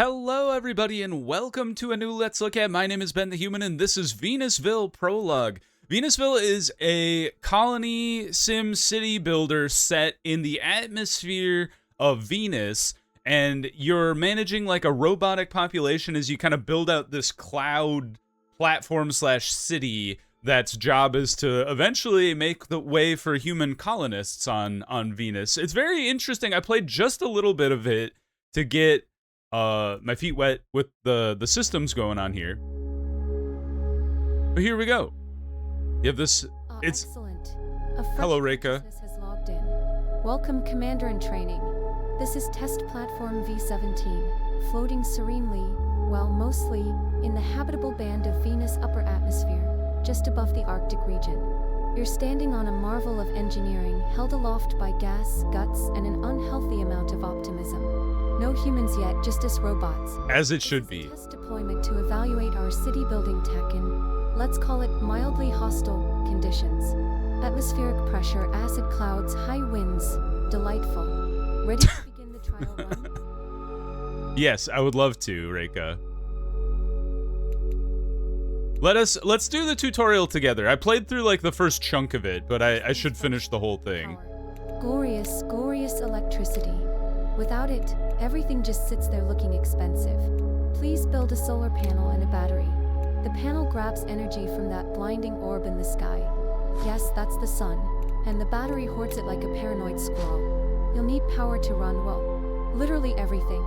Hello everybody and welcome to a new Let's Look At. My name is Ben the Human and this is Venusville Prologue. Venusville is a colony sim city builder set in the atmosphere of Venus, and you're managing like a robotic population as you kind of build out this cloud platform slash city that's job is to eventually make the way for human colonists on Venus. It's very interesting. I played just a little bit of it to get my feet wet with the systems going on here. But here we go. You have this. It's excellent. Hello, Reika. Has logged in. Welcome, Commander in Training. This is Test Platform V-17, floating serenely, well, mostly in the habitable band of Venus' upper atmosphere, just above the Arctic region. You're standing on a marvel of engineering, held aloft by gas, guts, and an unhealthy amount of optimism. No humans yet, just us robots. As it should be. Test deployment to evaluate our city building tech in, let's call it mildly hostile conditions. Atmospheric pressure, acid clouds, high winds. Delightful. Ready to begin the trial run? Yes, I would love to, Reika. Let's do the tutorial together. I played through like the first chunk of it, but I should finish the whole thing. Glorious, glorious electricity. Without it, everything just sits there looking expensive. Please build a solar panel and a battery. The panel grabs energy from that blinding orb in the sky. Yes, that's the sun. And the battery hoards it like a paranoid squirrel. You'll need power to run, well, literally everything.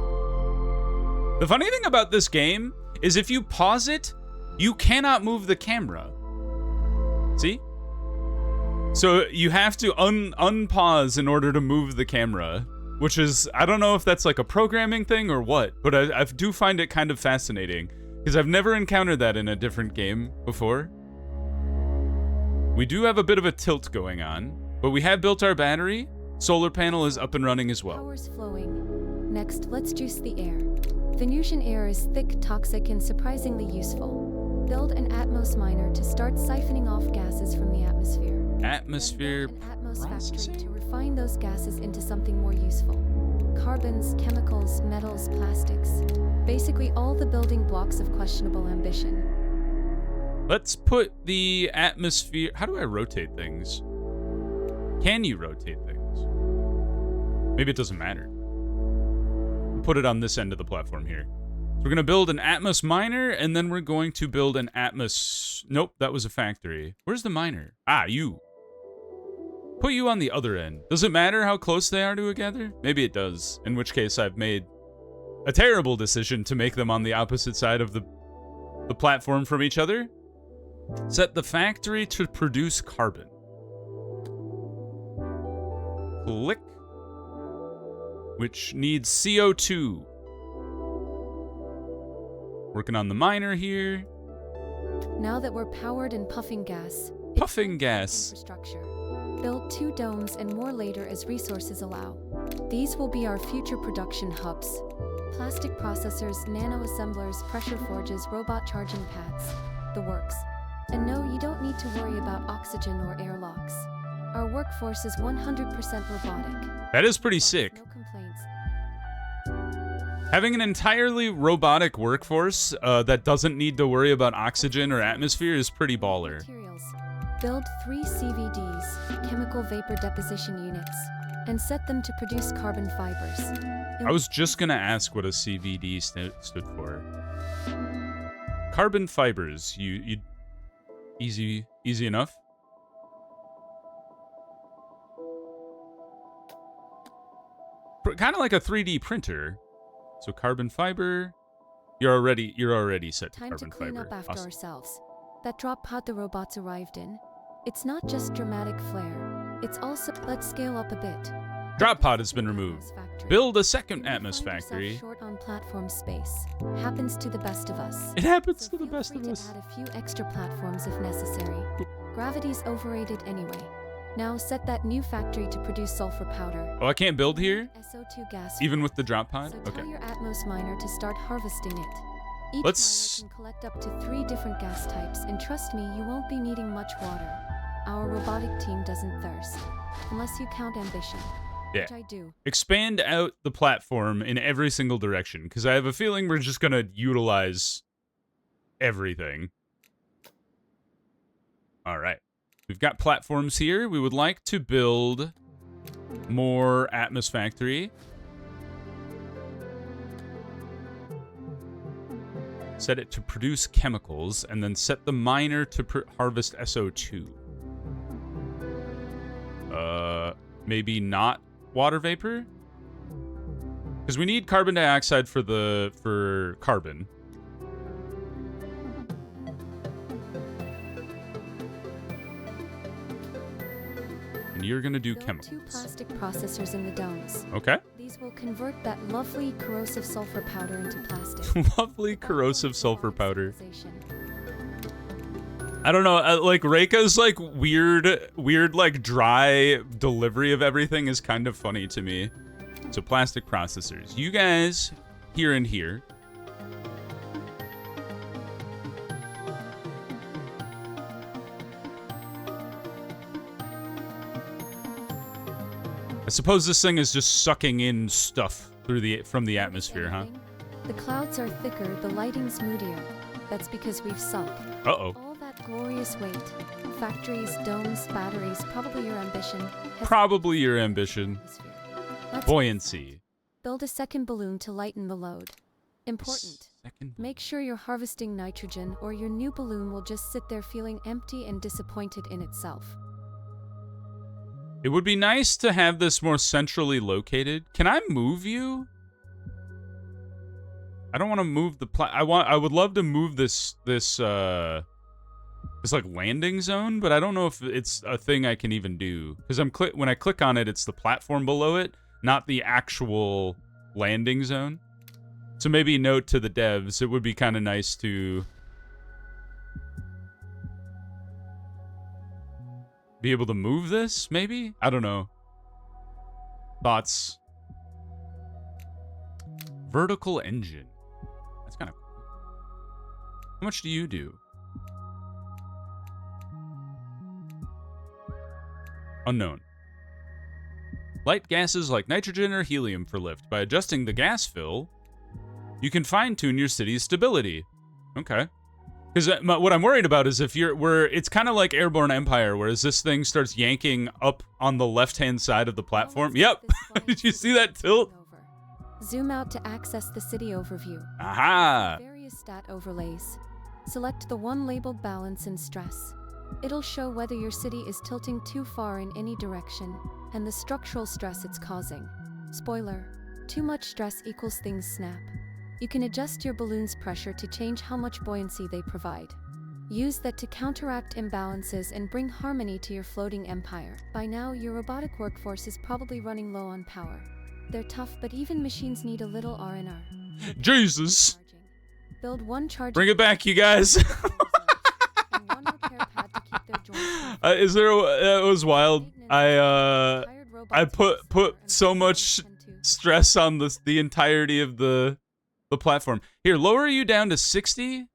The funny thing about this game is if you pause it, you cannot move the camera. See? So you have to unpause in order to move the camera. Which is, I don't know if that's like a programming thing or what, but I do find it kind of fascinating, because I've never encountered that in a different game before. We do have a bit of a tilt going on, but we have built our battery. Solar panel is up and running as well. Power's flowing. Next, let's juice the air. Venusian air is thick, toxic, and surprisingly useful. Build an Atmos miner to start siphoning off gases from the atmosphere. Atmosphere An Atmos factory processing? to refine those gases into something more useful. Carbons, chemicals, metals, plastics. Basically all the building blocks of questionable ambition. Let's put the atmosphere... How do I rotate things? Can you rotate things? Maybe it doesn't matter. We'll put it on this end of the platform here. So we're going to build an Atmos miner, and then we're going to build an Atmos... Nope, that was a factory. Where's the miner? Ah, you. Put you on the other end. Does it matter how close they are together? Maybe it does. In which case I've made a terrible decision to make them on the opposite side of the platform from each other. Set the factory to produce carbon. Click. Which needs CO2. Working on the miner here. Now that we're powered and puffing gas. Puffing gas. Infrastructure. Build 2 domes and more later as resources allow. These will be our future production hubs. Plastic processors, nano-assemblers, pressure forges, robot charging pads. The works. And no, you don't need to worry about oxygen or airlocks. Our workforce is 100% robotic. That is pretty sick. No complaints. Having an entirely robotic workforce that doesn't need to worry about oxygen or atmosphere is pretty baller. Materials. Build 3 CVDs, chemical vapor deposition units, and set them to produce carbon fibers. I was just gonna ask what a CVD stood for. Carbon fibers. You easy enough. Kind of like a 3D printer. So carbon fiber. You're already set to Time carbon to clean fiber. up after Awesome. ourselves. That drop pod the robots arrived in. It's not just dramatic flair. It's also, let's scale up a bit. Drop pod has been removed. Factory. Build a second You may Atmos find yourself factory. Short on platform space. Happens to the best of us. It happens So to the feel best free of to us. add a few extra platforms if necessary. Gravity's overrated anyway. Now set that new factory to produce sulfur powder. Oh, I can't build here? SO2 gas. Even with the drop pod? So Okay. tell your Atmos miner to start harvesting it. Each Let's- miner can collect up to 3 different gas types, and trust me, you won't be needing much water. Our robotic team doesn't thirst, unless you count ambition. Yeah. Which I do. Expand out the platform in every single direction, because I have a feeling we're just going to utilize everything. All right. We've got platforms here. We would like to build more Atmos Factory. Set it to produce chemicals, and then set the miner to harvest SO2. Maybe not water vapor? Because we need carbon dioxide for carbon. And you're gonna do Build chemicals. 2 plastic processors in the domes. Okay. These will convert that lovely corrosive sulfur powder into plastic. Lovely corrosive sulfur powder. Colonisation. I don't know, like Reika's like weird like dry delivery of everything is kind of funny to me. So plastic processors. You guys here and here. I suppose this thing is just sucking in stuff from the atmosphere, huh? The clouds are thicker, the lighting's moodier. That's because we've sunk. Uh-oh. All that glorious weight. Factories, domes, batteries, probably your ambition. Probably your ambition. Let's Buoyancy. build a second balloon to lighten the load. Important. Second. Make sure you're harvesting nitrogen, or your new balloon will just sit there feeling empty and disappointed in itself. It would be nice to have this more centrally located. Can I move you? I don't want to move the I would love to move this like landing zone, but I don't know if it's a thing I can even do, because when I click on it, it's the platform below it, not the actual landing zone. So maybe note to the devs, it would be kind of nice to be able to move this, maybe? I don't know. Thoughts? Vertical engine. That's kind of cool. How much do you do? Unknown. Light gases like nitrogen or helium for lift. By adjusting the gas fill, you can fine-tune your city's stability. Okay. Because what I'm worried about is if it's kind of like Airborne Empire, whereas this thing starts yanking up on the left-hand side of the platform. Yep. Did you see that tilt? Zoom out to access the city overview. Aha. Various stat overlays. Select the one labeled balance and stress. It'll show whether your city is tilting too far in any direction and the structural stress it's causing. Spoiler: too much stress equals things snap. You can adjust your balloon's pressure to change how much buoyancy they provide. Use that to counteract imbalances and bring harmony to your floating empire. By now, your robotic workforce is probably running low on power. They're tough, but even machines need a little R&R. Jesus. Build one charge. Bring it back, you guys. and one repair pad to keep their joints. Is there? It was wild. I put so much stress on the entirety of the platform. Here, lower you down to 60.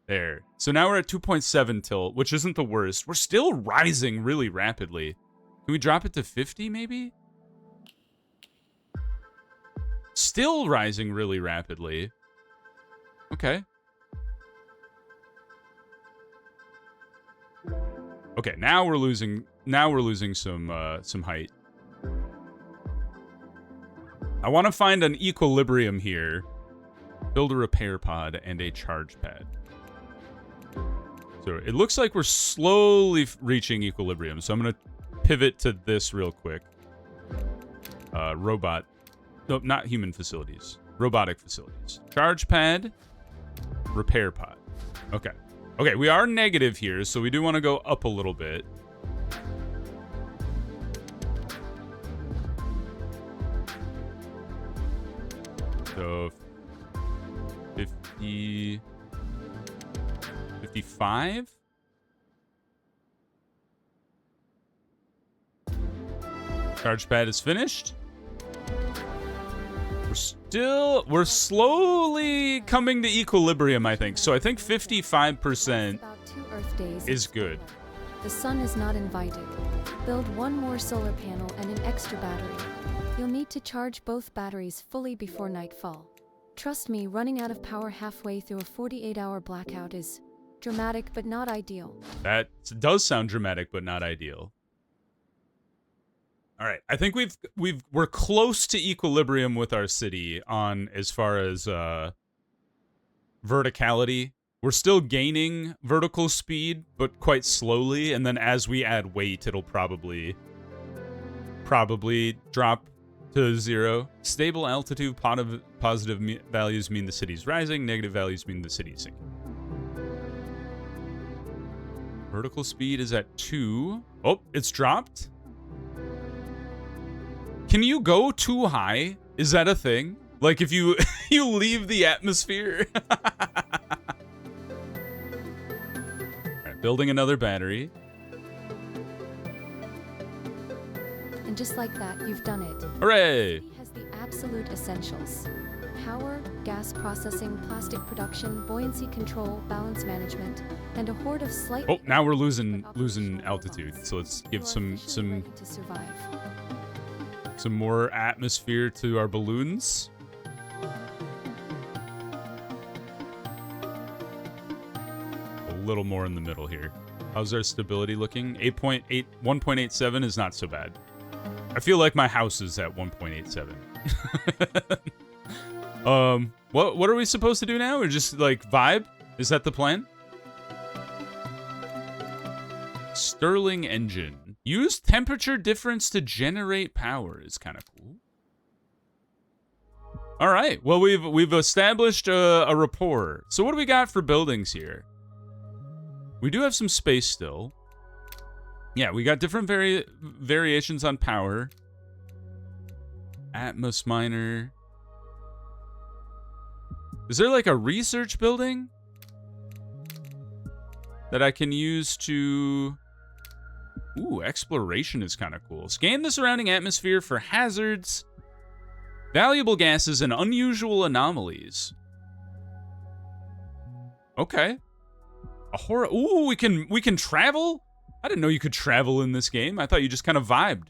There. So now we're at 2.7 tilt, which isn't the worst. We're still rising really rapidly. Can we drop it to 50 maybe? Still rising really rapidly. Okay. Okay, now we're losing some height. I want to find an equilibrium here. Build a repair pod and a charge pad. So it looks like we're slowly reaching equilibrium. So I'm going to pivot to this real quick. Robot. No, not human facilities. Robotic facilities. Charge pad. Repair pod. Okay. Okay, we are negative here, so we do want to go up a little bit. So 50, 55. Charge pad is finished. We're slowly coming to equilibrium, I think. So I think 55% About 2 Earth days is good. The sun is not invited. Build one more solar panel and an extra battery. You'll need to charge both batteries fully before nightfall. Trust me, running out of power halfway through a 48-hour blackout is dramatic but not ideal. That does sound dramatic but not ideal. All right, I think we're close to equilibrium with our city on as far as verticality. We're still gaining vertical speed, but quite slowly, and then as we add weight, it'll probably drop to 0. Stable altitude, positive values mean the city's rising, negative values mean the city's sinking. Vertical speed is at 2. Oh, it's dropped. Can you go too high? Is that a thing? Like if you you leave the atmosphere? Alright, building another battery. And just like that, you've done it. Hooray! The city has the absolute essentials. Power, gas processing, plastic production, buoyancy control, balance management, and a horde of slightly... Oh, now we're losing altitude. So let's give some more atmosphere to our balloons. A little more in the middle here. How's our stability looking? 1.87 is not so bad. I feel like my house is at 1.87. What are we supposed to do now? Or just like vibe? Is that the plan? Stirling engine. Use temperature difference to generate power is kind of cool. All right. Well, we've established a rapport. So what do we got for buildings here? We do have some space still. Yeah, we got different variations on power. Atmos miner. Is there like a research building that I can use to... Ooh, exploration is kind of cool. Scan the surrounding atmosphere for hazards, valuable gases, and unusual anomalies. Okay. A horror... Ooh, we can travel? I didn't know you could travel in this game. I thought you just kind of vibed.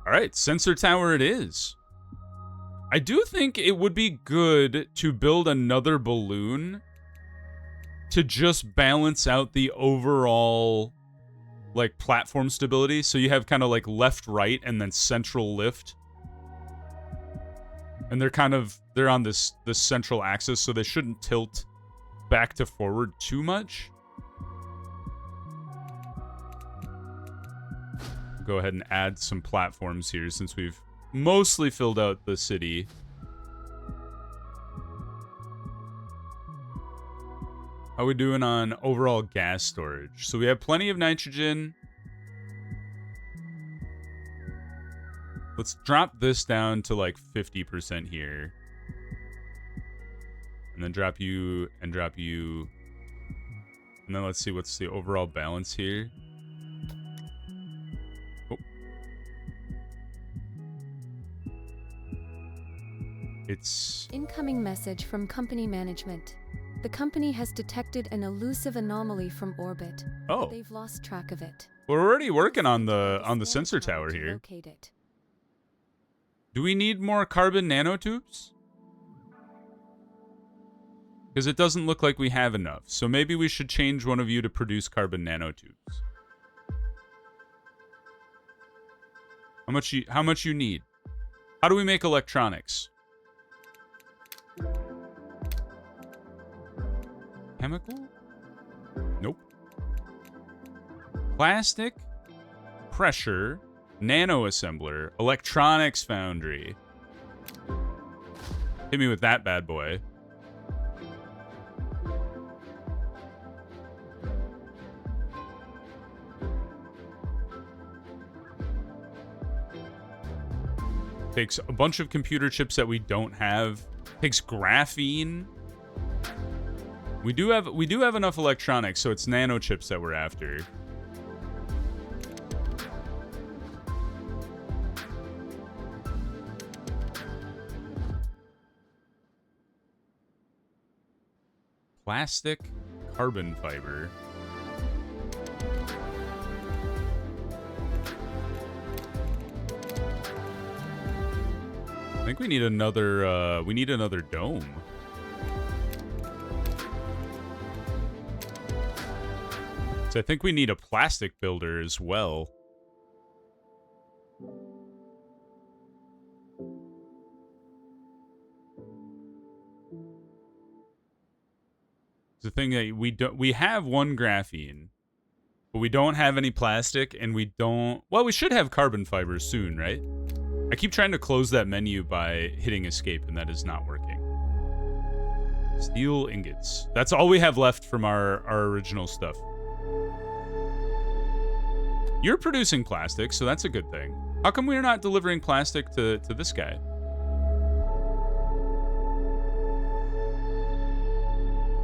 All right, sensor tower it is. I do think it would be good to build another balloon to just balance out the overall, like, platform stability. So you have kind of like left, right, and then central lift. And they're on this central axis, so they shouldn't tilt back to forward too much. Go ahead and add some platforms here since we've mostly filled out the city. How are we doing on overall gas storage? So we have plenty of nitrogen. Let's drop this down to like 50% here. And then drop you and drop you. And then let's see what's the overall balance here. Oh. It's... Incoming message from company management. The company has detected an elusive anomaly from orbit. Oh. They've lost track of it. We're already working on the sensor tower here. Locate it. Do we need more carbon nanotubes? Because it doesn't look like we have enough. So maybe we should change one of you to produce carbon nanotubes. How much you need? How do we make electronics? Chemical? Nope. Plastic, pressure, nano assembler, electronics foundry. Hit me with that bad boy. Takes a bunch of computer chips that we don't have. Takes graphene. We do have enough electronics, so it's nano chips that we're after. Plastic, carbon fiber. I think we need another dome. So I think we need a plastic builder as well. The thing that we have one graphene, but we don't have any plastic, and we should have carbon fibers soon, right? I keep trying to close that menu by hitting escape, and that is not working. Steel ingots. That's all we have left from our original stuff. You're producing plastic, so that's a good thing. How come we're not delivering plastic to this guy?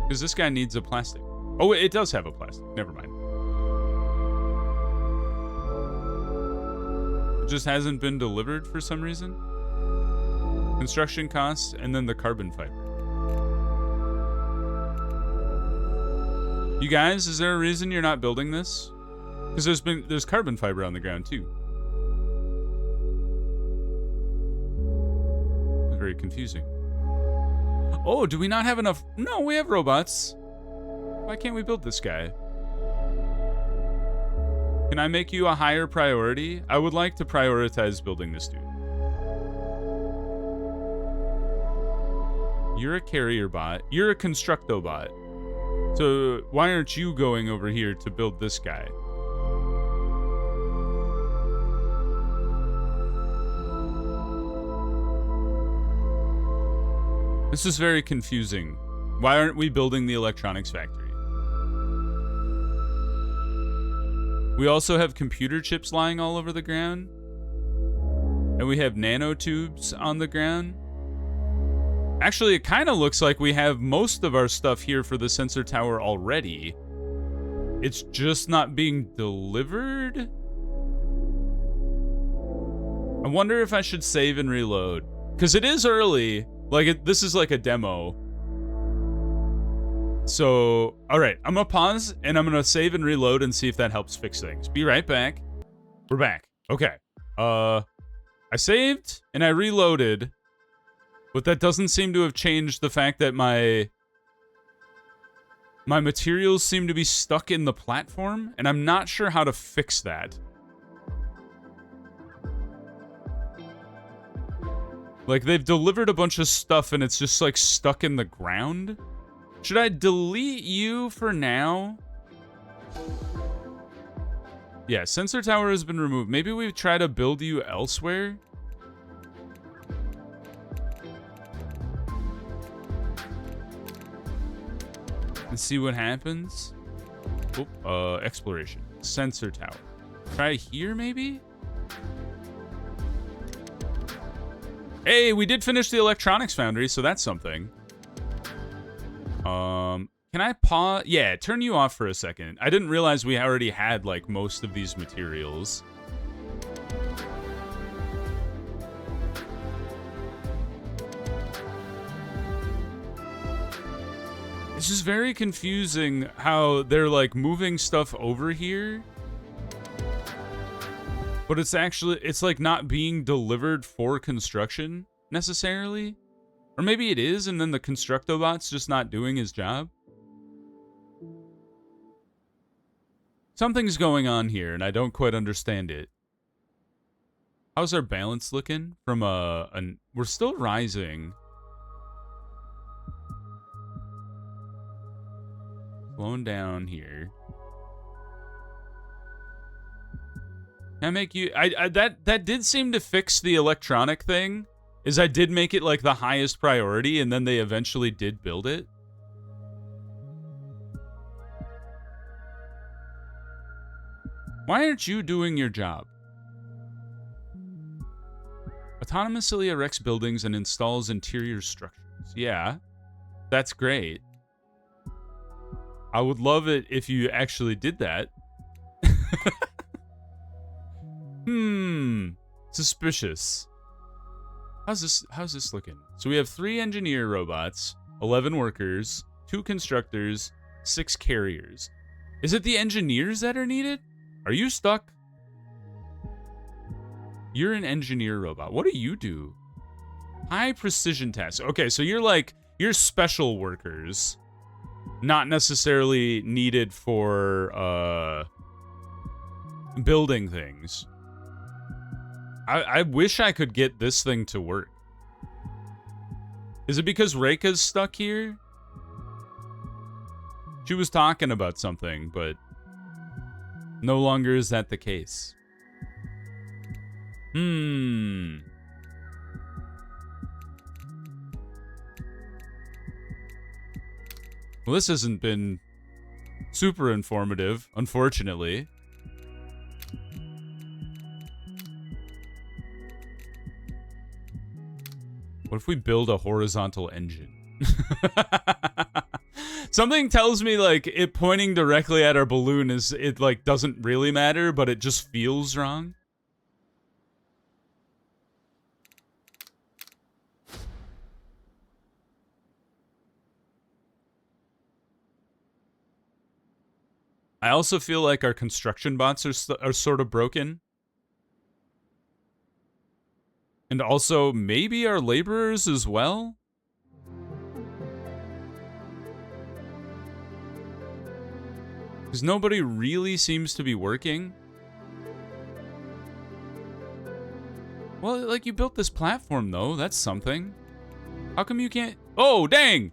Because this guy needs a plastic. Oh, it does have a plastic. Never mind. It just hasn't been delivered for some reason. Construction costs, and then the carbon fiber. You guys, is there a reason you're not building this? Because there's carbon fiber on the ground too. It's very confusing. Oh, do we not have enough? No, we have robots. Why can't we build this guy? Can I make you a higher priority? I would like to prioritize building this dude. You're a carrier bot. You're a constructo bot. So why aren't you going over here to build this guy? This is very confusing. Why aren't we building the electronics factory? We also have computer chips lying all over the ground. And we have nanotubes on the ground. Actually, it kind of looks like we have most of our stuff here for the sensor tower already. It's just not being delivered? I wonder if I should save and reload. Because it is early. Like, this is like a demo. So, alright, I'm gonna pause, and I'm gonna save and reload and see if that helps fix things. Be right back. We're back. Okay. I saved, and I reloaded, but that doesn't seem to have changed the fact that my materials seem to be stuck in the platform, and I'm not sure how to fix that. Like, they've delivered a bunch of stuff and it's just, like, stuck in the ground? Should I delete you for now? Yeah, sensor tower has been removed. Maybe we try to build you elsewhere? And see what happens? Oh, exploration. Sensor tower. Try here, maybe? Hey, we did finish the electronics foundry, so that's something. Can I pause? Yeah, turn you off for a second. I didn't realize we already had, like, most of these materials. This is very confusing how they're, like, moving stuff over here. But it's actually, it's like not being delivered for construction, necessarily. Or maybe it is, and then the Constructobot's just not doing his job. Something's going on here, and I don't quite understand it. How's our balance looking? From we're still rising. Slowing down here. Can I make you... that did seem to fix the electronic thing. Is I did make it, like, the highest priority, and then they eventually did build it. Why aren't you doing your job? Autonomously erects buildings and installs interior structures. Yeah, that's great. I would love it if you actually did that. Suspicious. How's this looking? So we have 3 engineer robots, 11 workers, 2 constructors, 6 carriers. Is it the engineers that are needed? Are you stuck? You're an engineer robot. What do you do? High precision tasks. Okay, so you're special workers. Not necessarily needed for building things. I wish I could get this thing to work. Is it because Reika's stuck here? She was talking about something, but no longer is that the case. Well, this hasn't been super informative, unfortunately. What if we build a horizontal engine? Something tells me, like, it pointing directly at our balloon like, doesn't really matter, but it just feels wrong. I also feel like our construction bots are sort of broken. And also, maybe our laborers as well? Because nobody really seems to be working. Well, like, you built this platform, though. That's something. How come you can't... Oh, dang!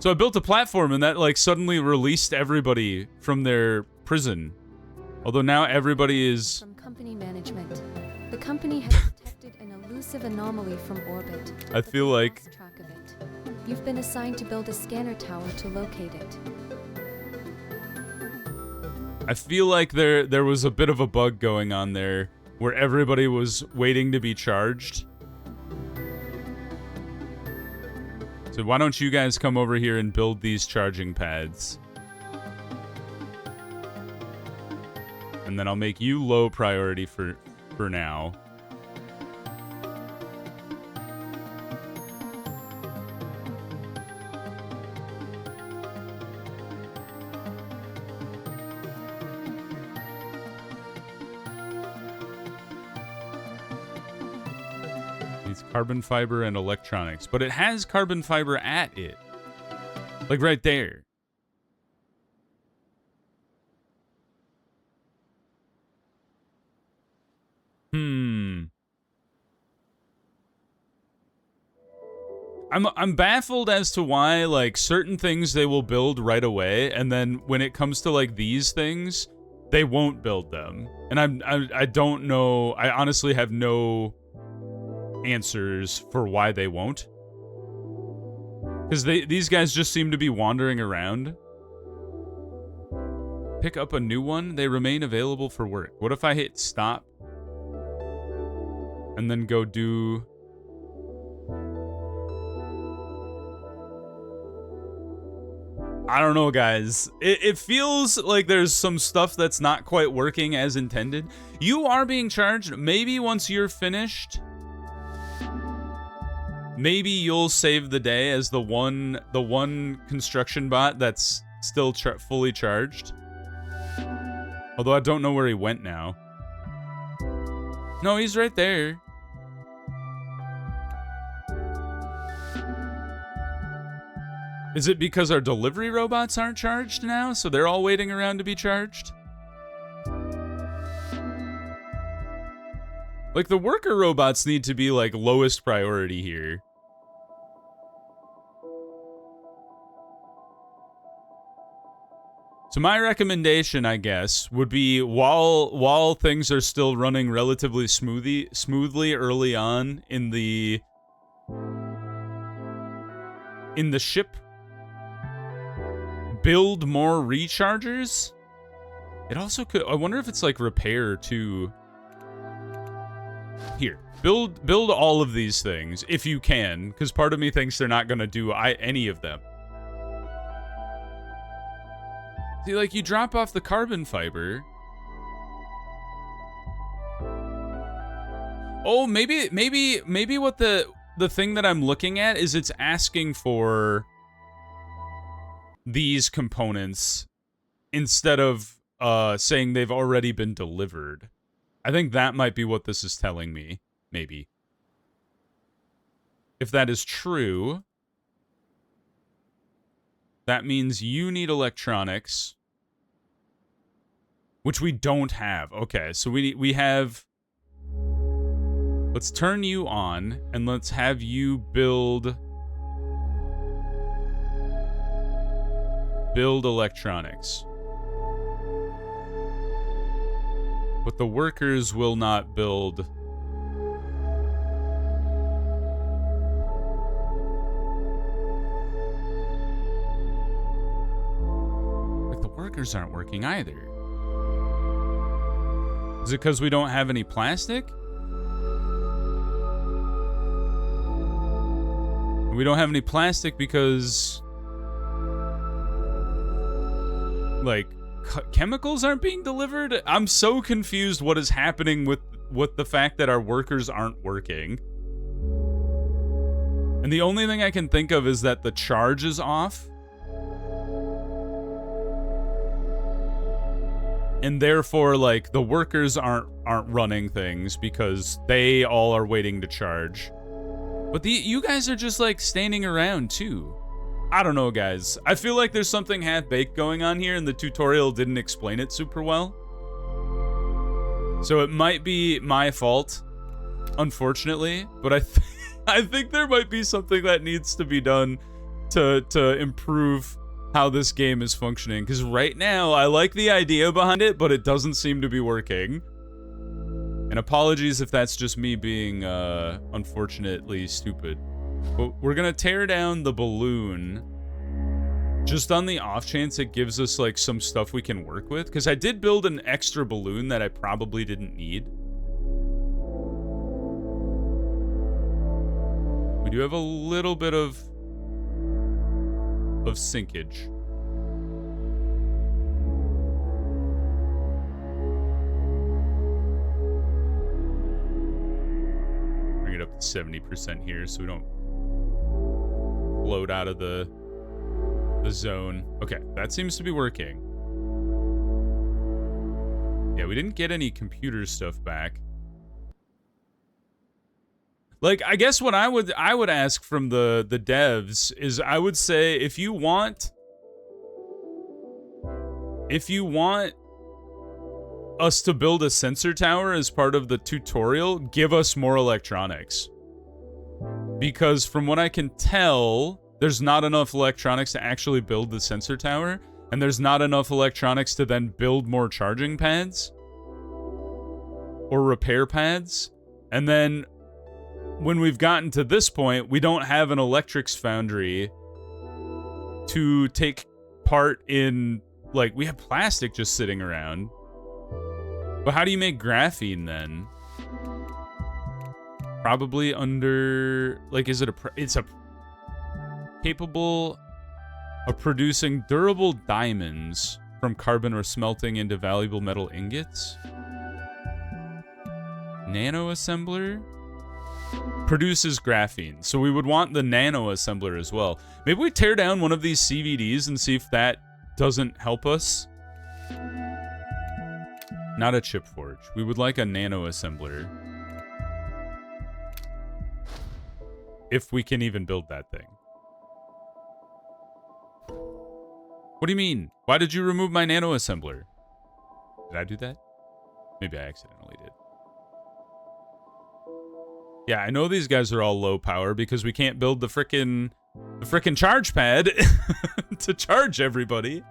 So I built a platform, and that, like, suddenly released everybody from their prison. Although now everybody is... From company management. The company has detected an elusive anomaly from orbit. I feel like... Lost track of it. You've been assigned to build a scanner tower to locate it. I feel like there was a bit of a bug going on there where everybody was waiting to be charged. So why don't you guys come over here and build these charging pads? And then I'll make you low priority for now. Carbon fiber and electronics, but it has carbon fiber at it, like right there. I'm baffled as to why, like, certain things they will build right away, and then when it comes to, like, these things, they won't build them. And I don't know. I honestly have no answers for why they won't, because these guys just seem to be wandering around. Pick up a new one. They remain available for work. What if I hit stop and then go do... I don't know, guys. It feels like there's some stuff that's not quite working as intended. You are being charged. Maybe once you're finished, maybe you'll save the day as the one construction bot that's still fully charged. Although I don't know where he went now. No, he's right there. Is it because our delivery robots aren't charged now, so they're all waiting around to be charged? Like, the worker robots need to be, like, lowest priority here. So my recommendation, I guess, would be while things are still running relatively smoothly early on in the ship, build more rechargers. It also could... I wonder if it's like repair too. Here, build all of these things if you can, because part of me thinks they're not gonna do any of them. See, like, you drop off the carbon fiber. Oh, maybe what the thing that I'm looking at is it's asking for these components instead of saying they've already been delivered. I think that might be what this is telling me, maybe. If that is true, that means you need electronics, which we don't have. Okay, so we have... Let's turn you on, and let's have you build electronics. But the workers will not build. Like, the workers aren't working either. Is it because we don't have any plastic? We don't have any plastic because, like, chemicals aren't being delivered? I'm so confused what is happening with the fact that our workers aren't working. And the only thing I can think of is that the charge is off. And therefore, like, the workers aren't running things because they all are waiting to charge. But you guys are just, like, standing around, too. I don't know, guys. I feel like there's something half-baked going on here, and the tutorial didn't explain it super well. So it might be my fault, unfortunately. But I think there might be something that needs to be done to improve how this game is functioning. Because right now, I like the idea behind it, but it doesn't seem to be working. And apologies if that's just me being, unfortunately stupid. But we're gonna tear down the balloon just on the off chance it gives us, like, some stuff we can work with. Because I did build an extra balloon that I probably didn't need. We do have a little bit of sinkage. Bring it up to 70% here so we don't float out of the zone. Okay, that seems to be working. Yeah, we didn't get any computer stuff back. Like, I guess what I would ask from the devs is, I would say, if you want us to build a sensor tower as part of the tutorial, give us more electronics. Because from what I can tell, there's not enough electronics to actually build the sensor tower, and there's not enough electronics to then build more charging pads or repair pads. And then when we've gotten to this point, we don't have an electrics foundry to take part in, like, we have plastic just sitting around. But how do you make graphene then? Probably under, like, is it it's a capable of producing durable diamonds from carbon or smelting into valuable metal ingots? Nano assembler produces graphene, so we would want the nano assembler as well. Maybe we tear down one of these CVDs and see if that doesn't help us. Not a chip forge. We would like a nano assembler. If we can even build that thing. What do you mean? Why did you remove my nano assembler? Did I do that? Maybe I accidentally did. Yeah, I know these guys are all low power because we can't build the frickin' charge pad to charge everybody.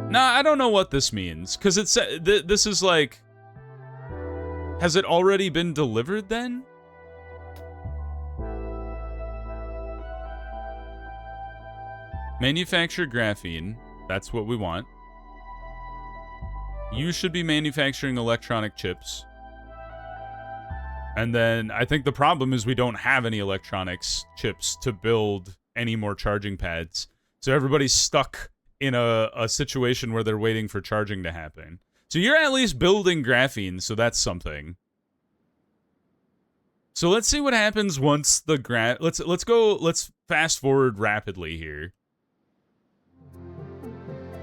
Nah, I don't know what this means, because it's this is like, has it already been delivered then? Manufacture graphene. That's what we want. You should be manufacturing electronic chips. And then I think the problem is we don't have any electronics chips to build any more charging pads. So everybody's stuck in a situation where they're waiting for charging to happen. So you're at least building graphene, so that's something. So let's see what happens once the let's fast forward rapidly here.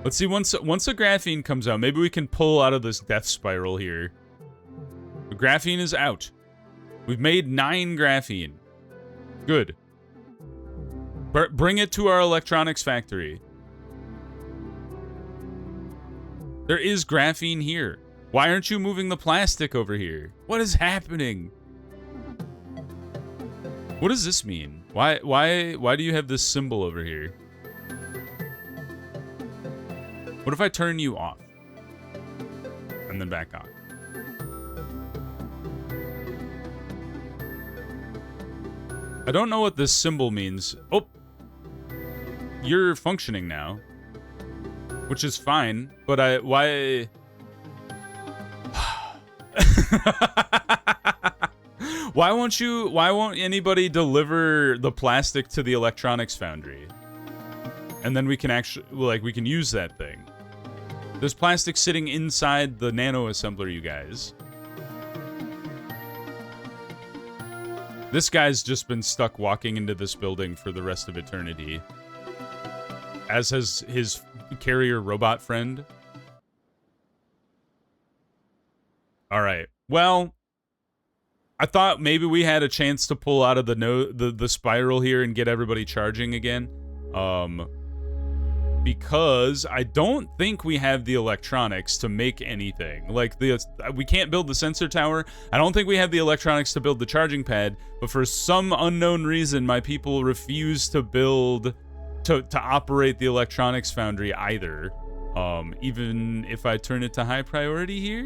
Let's see once the graphene comes out, maybe we can pull out of this death spiral here. The graphene is out. We've made 9 graphene. Good. Bring it to our electronics factory. There is graphene here. Why aren't you moving the plastic over here? What is happening? What does this mean? Why do you have this symbol over here? What if I turn you off? And then back on. I don't know what this symbol means. Oh! You're functioning now. Which is fine, but why... why won't anybody deliver the plastic to the electronics foundry? And then we can actually, like, we can use that thing. There's plastic sitting inside the nano assembler, you guys. This guy's just been stuck walking into this building for the rest of eternity. As has his carrier robot friend. Alright, well... I thought maybe we had a chance to pull out of the spiral here and get everybody charging again. Because I don't think we have the electronics to make anything. Like, we can't build the sensor tower. I don't think we have the electronics to build the charging pad. But for some unknown reason, my people refuse to build, to operate the electronics foundry either. Even if I turn it to high priority here,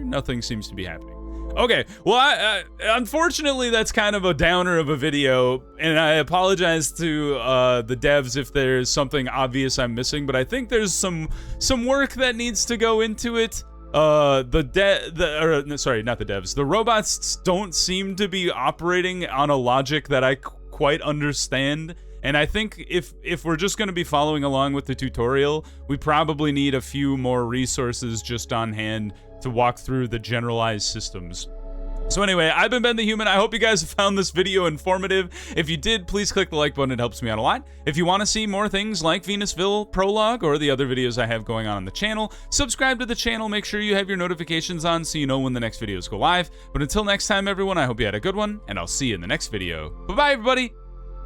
nothing seems to be happening. Okay, well, unfortunately, that's kind of a downer of a video, and I apologize to the devs if there's something obvious I'm missing, but I think there's some work that needs to go into it. Sorry, not the devs. The robots don't seem to be operating on a logic that I quite understand. And I think if we're just going to be following along with the tutorial, we probably need a few more resources just on hand to walk through the generalized systems. So anyway, I've been Ben the Human. I hope you guys found this video informative. If you did, please click the like button. It helps me out a lot. If you want to see more things like Venusville Prologue or the other videos I have going on the channel, subscribe to the channel. Make sure you have your notifications on so you know when the next videos go live. But until next time, everyone, I hope you had a good one, and I'll see you in the next video. Bye-bye, everybody!